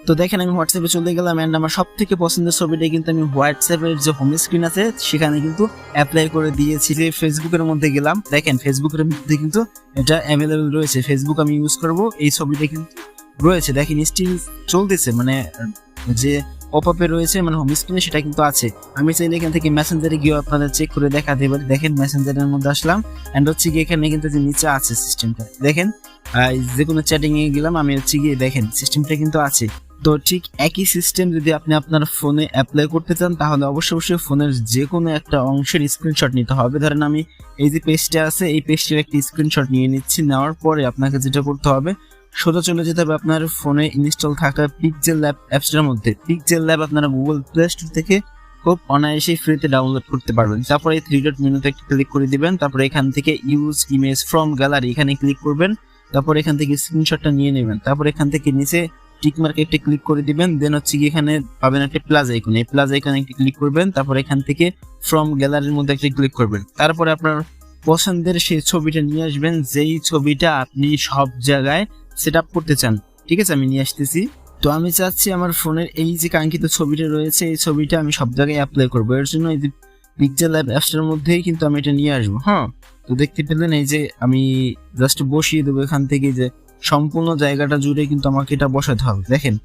তো দেখেন আমি হোয়াটসঅ্যাপে চলে গেলাম এন্ড আমার সব থেকে পছন্দের ছবিটা কিন্তু আমি হোয়াটসঅ্যাপের যে হোম স্ক্রিন আছে সেখানে কিন্তু অ্যাপ্লাই করে দিয়েছি। যে ফেসবুকের মধ্যে গেলাম, দেখেন ফেসবুকের মধ্যে কিন্তু এটা অ্যাভেলেবল রয়েছে। ফেসবুক আমি ইউজ করব, এই ছবিটা কিন্তু রয়েছে, দেখেন স্টিল চলতেছে, মানে যে পপআপে রয়েছে মানে হোম স্ক্রিনে সেটা কিন্তু আছে। আমি চাইলে এখান থেকে মেসেঞ্জারে গিয়ে আপনাদের চেক করে দেখাতে পারি। দেখেন মেসেঞ্জারের মধ্যে আসলাম এন্ড হচ্ছে গিয়ে এখানে কিন্তু যে নিচে আছে সিস্টেমটা, দেখেন যে কোনো চ্যাটিং এ গেলাম আমি হচ্ছে গিয়ে দেখেন সিস্টেমটা কিন্তু আছে। তো ঠিক একই সিস্টেম যদি আপনি আপনার ফোনে অ্যাপ্লাই করতে চান তাহলে অবশ্যই ফোনের যে কোনো একটা অংশের স্ক্রিনশট নিতে হবে। ধরেন আমি এই যে পেজটা আছে এই পেজটার একটা স্ক্রিনশট নিয়ে নিচ্ছি। নেওয়ার পরে আপনাকে যেটা করতে হবে, সোজা চলে যেতে হবে আপনার ফোনে ইনস্টল থাকা পিক্সেল ল্যাব অ্যাপসটার মধ্যে। পিক্সেল ল্যাব আপনারা গুগল প্লে স্টোর থেকে খুব অনায়াসেই ফ্রিতে ডাউনলোড করতে পারবেন। তারপরে এই 3 ডট মেনুতে একটা ক্লিক করে দিবেন। তারপরে এখান থেকে ইউজ ইমেজ ফ্রম গ্যালারি এখানে ক্লিক করবেন। তারপর এখান থেকে স্ক্রিনশটটা নিয়ে নেবেন। তারপর এখান থেকে নিচে টিক মার্কে একটা ক্লিক করে দিবেন। দেন হচ্ছে কি এখানে পাবেন একটা প্লাস আইকন, এই প্লাস আইকনে একটা ক্লিক করবেন। তারপর এখান থেকে ফ্রম গ্যালারির মধ্যে একটা ক্লিক করবেন। তারপরে আপনার পছন্দের সেই ছবিটা নিয়ে আসবেন, যেই ছবিটা আপনি সব জায়গায় সেট আপ করতে চান। ঠিক আছে, আমি নিয়ে আসতেছি। তো আমি চাচ্ছি আমার ফোনের এই যে কাঙ্ক্ষিত ছবিটা রয়েছে এই ছবিটা আমি সব জায়গায় অ্যাপ্লাই করবো। এর জন্য এই যে পিক্সেল ল্যাব অ্যাপসটার মধ্যেই কিন্তু আমি এটা নিয়ে আসবো। হ্যাঁ, তো দেখতে পেলেন এই যে আমি জাস্ট বসিয়ে দেবো এখান থেকে, যে সম্পূর্ণ জায়গাটা জুড়ে কিন্তু আমাকে এটা বসাতে হবে। দেখেন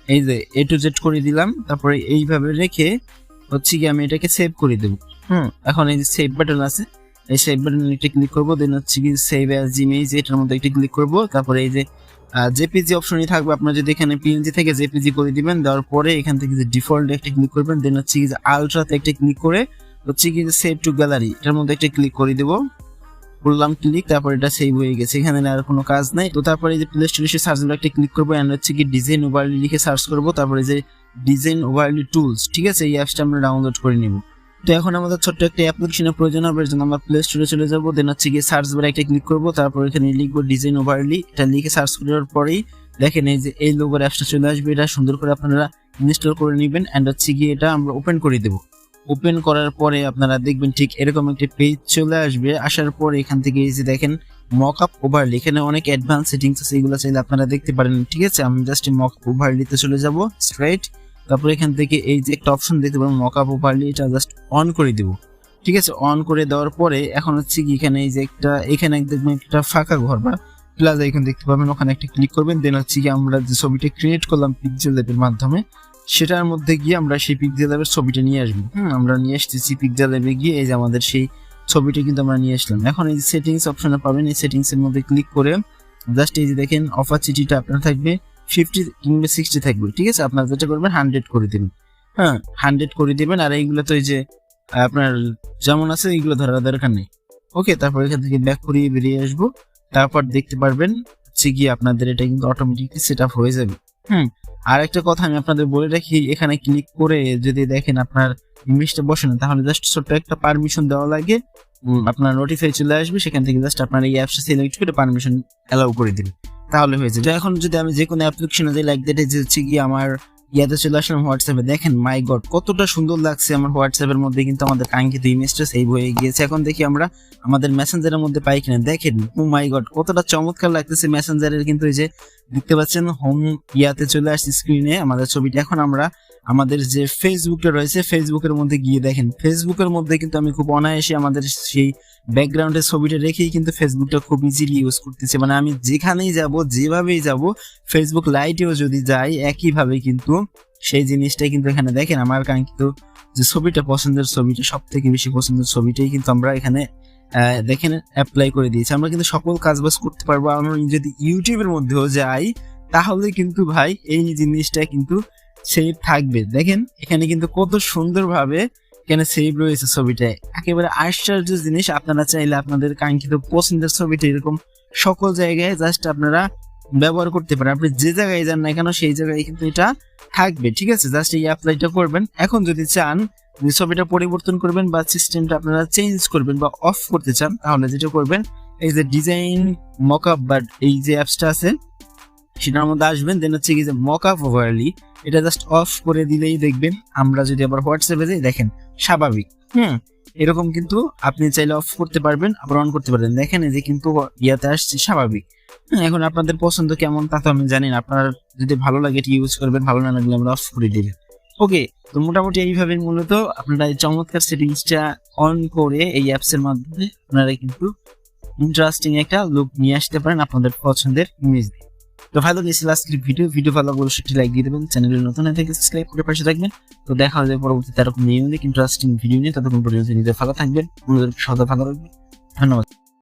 এই যে A to Z করে দিলাম। তারপরে এইভাবে রেখে হচ্ছে কি আমি এটাকে সেভ করে দেবো। এখন এই যে সেভ বাটন আছে, এই সেভ বাটনে একটা ক্লিক করবো। দেন হচ্ছে কি সেভ অ্যাজ ইমেজ এটার মধ্যে একটা ক্লিক করবো। তারপরে এই যে জেপিজি অপশনই থাকবে, আপনার যদি এখানে পিএনজি থেকে জেপিজি করে দিবেন। দেওয়ার পরে এখান থেকে যে ডিফল্ট একটা ক্লিক করবেন। দেন হচ্ছে কি যে আলট্রাতে একটা ক্লিক করে হচ্ছে কি যে সেভ টু গ্যালারি এটার মধ্যে একটা ক্লিক করে দেবো। করলাম ক্লিক, তারপর এটা সেভ হয়ে গেছে, এখানে আর কোনো কাজ নাই। তো তারপরে এই যে প্লে স্টোরে এসে সার্চ বারে একটা ক্লিক করবো এন্ড হচ্ছে কি ডিজাইন ওভারলি লিখে সার্চ করবো। তারপরে যে ডিজাইন ওভারলি টুলস, ঠিক আছে, এই অ্যাপসটা আমরা ডাউনলোড করে নিব। তো এখন আমাদের ছোট্ট একটা অ্যাপ্লিকেশনের প্রয়োজন হবে, এর জন্য আমরা প্লে স্টোরে চলে যাবো। দেন হচ্ছে গিয়ে সার্চ বারে একটা ক্লিক করবো। তারপর এখানে লিখবো ডিজাইন ওভারলি, এটা লিখে সার্চ করার পরেই দেখেন এই যে এই লোগোর অ্যাপসটা চলে আসবে। এটা সুন্দর করে আপনারা ইনস্টল করে নেবেন এন্ড হচ্ছে গিয়ে এটা আমরা ওপেন করে দেবো। ওপেন করার পরে আপনারা দেখবেন ঠিক এরকম একটা পেজ চলে আসবে। আসার পর এখান থেকে এই যে দেখেন মকআপ ওভারলি, এখানে অনেক অ্যাডভান্স সেটিংস আছে, এগুলো চাইলে আপনারা দেখতে পারেন। ঠিক আছে, আমি জাস্ট মকআপ ওভারলিতে চলে যাব স্ট্রেট। তারপর এখান থেকে এই যে একটা অপশন দেখতে পাবেন মকআপ ওভারলি, এটা জাস্ট অন করে দেব। ঠিক আছে, অন করে দেওয়ার পরে এখন হচ্ছে কি এখানে এই যে একটা এখানে দেখবেন একটা ফাঁকা ঘর বা প্লাস আইকন দেখতে পাবেন, ওখানে একটা ক্লিক করবেন। দেন হচ্ছে কি আমরা যে ছবিটা ক্রিয়েট করলাম পিক্সেল ল্যাবের মাধ্যমে সেটার মধ্যে গিয়ে আমরা সেই পিক্সেল ল্যাবের ছবিটা নিয়ে আসবো। আমরা নিয়ে আসতেছি পিক্সেল ল্যাবে গিয়ে, এই যে আমাদের সেই ছবিটা কিন্তু আমরা নিয়ে আসলাম। এখন এই যে সেটিংস অপশনে পাবেন, এই সেটিংস এর মধ্যে ক্লিক করে জাস্ট এই যে দেখেন অপাসিটিটা আপনার থাকবে 50 কিংবা 60 থাকবে। ঠিক আছে, আপনার যেটা করবেন 100 করে দিবেন। 100 করে দিবেন। আর এইগুলো তো এই যে আপনার যেমন আছে এইগুলো ধরার দরকার নেই। ওকে, তারপর এখান থেকে ব্যাক করিয়ে বেরিয়ে আসবো। তারপর দেখতে পারবেন হচ্ছে গিয়ে আপনাদের এটা কিন্তু অটোমেটিকলি সেট আপ হয়ে যাবে। আর একটা কথা আমি আপনাদের বলে রাখি, এখানে ক্লিক করে যদি দেখেন আপনার ইমেজটা বসে না, তাহলে জাস্ট ছোট্ট একটা পারমিশন দেওয়া লাগে। আপনার নোটিফাই চলে আসবে, সেখান থেকে জাস্ট আপনার এই অ্যাপসটা সিলেক্ট করে পারমিশন অ্যালাউ করে দিবেন, তাহলে হয়ে যাবে। এখন যদি আমি যে কোনো অ্যাপ্লিকেশনে যাই লাইক দ্যাট, যে হচ্ছে গিয়ে আমার ইয়াতে চলে আসলাম হোয়াটসঅ্যাপে, দেখেন মাই গড কতটা সুন্দর লাগছে। আমার হোয়াটসঅ্যাপের মধ্যে কিন্তু আমাদের কাঙ্ক্ষিত ইমেজটা সেভ হয়ে গিয়েছে। এখন দেখি আমরা আমাদের মেসেঞ্জারের মধ্যে পাই কিনা। দেখেন ও মাই গড কতটা চমৎকার লাগতেছে মেসেঞ্জারের, কিন্তু এই যে দেখতে পাচ্ছেন হোম ইয়াতে চলে আসছে স্ক্রিনে আমাদের ছবিটা। এখন আমরা আমাদের যে ফেসবুকটা রয়েছে ফেসবুকের মধ্যে গিয়ে দেখেন, ফেসবুকের মধ্যে কিন্তু আমি খুব অনায়াসে আমাদের সেই ব্যাকগ্রাউন্ডের ছবিটা রেখেই কিন্তু ফেসবুকটা খুব ইজিলি ইউজ করতেছি। মানে আমি যেখানেই যাব যেভাবেই যাব ফেসবুক লাইটেও যদি যাই একইভাবে কিন্তু সেই জিনিসটাই কিন্তু এখানে দেখেন আমার কাঙ্ক্ষিত যে ছবিটা পছন্দের ছবিটা সব থেকে বেশি পছন্দের ছবিটাই কিন্তু আমরা এখানে দেখেন অ্যাপ্লাই করে দিয়েছি। আমরা কিন্তু সকল কাজবাজ করতে পারবো। আমরা যদি ইউটিউবের মধ্যেও যাই তাহলে কিন্তু ভাই এই জিনিসটা কিন্তু সেভ থাকবে। দেখেন এখানে কিন্তু কত সুন্দরভাবে এখানে সেভ রয়েছে ছবিটা, একেবারে আশ্চর্য জিনিস। আপনারা চাইলে আপনাদের কাঙ্ক্ষিত পছন্দের ছবিটা এরকম সকল জায়গায় জাস্ট আপনারা ব্যবহার করতে পারেন। আপনি যে জায়গায় যান না কেন সেই জায়গায় কিন্তু এটা থাকবে। ঠিক আছে, জাস্ট এই অ্যাপ্লাইটা করবেন। এখন যদি চান যে ছবিটা পরিবর্তন করবেন বা সিস্টেমটা আপনারা চেঞ্জ করবেন বা অফ করতে চান, তাহলে যেটা করবেন এই যে ডিজাইন মকআপ বা এই যে অ্যাপসটা আছে সেটার মধ্যে আসবেন। দেন হচ্ছে কি যে মকআপ ওভারলি এটা জাস্ট অফ করে দিলেই দেখবেন আমরা যদি আবার হোয়াটসঅ্যাপে যাই দেখেন স্বাভাবিক। এরকম কিন্তু আপনি চাইলে অফ করতে পারবেন আবার অন করতে পারবেন। দেখেন এই যে কিন্তু ইয়াতে আসছে স্বাভাবিক। এখন আপনাদের পছন্দ কেমন তা তো আমি জানি না, আপনার যদি ভালো লাগে এটি ইউজ করবেন, ভালো না লাগলে আমরা অফ করে দিবেন। ওকে, তো মোটামুটি এইভাবে মূলত আপনারা এই চমৎকার সেটিংসটা অন করে এই অ্যাপস এর মাধ্যমে আপনারা কিন্তু ইন্টারেস্টিং একটা লুক নিয়ে আসতে পারেন আপনাদের পছন্দের ইমেজ দিয়ে। তো ভালো লেগেছিল আজকের ভিডিও ভালো অবশ্যই লাইক দিয়ে দেবেন, চ্যানেলে নতুন হয়ে থেকে সাবস্ক্রাইব করে পাশে থাকবেন। তো দেখা হবে পরবর্তীতে এরকম ইউনিক ইন্টারেস্টিং ভিডিও নিয়ে, ততক্ষণ পর্যন্ত নিজে ভালো থাকবেন, সদা ভালো রাখবেন। ধন্যবাদ।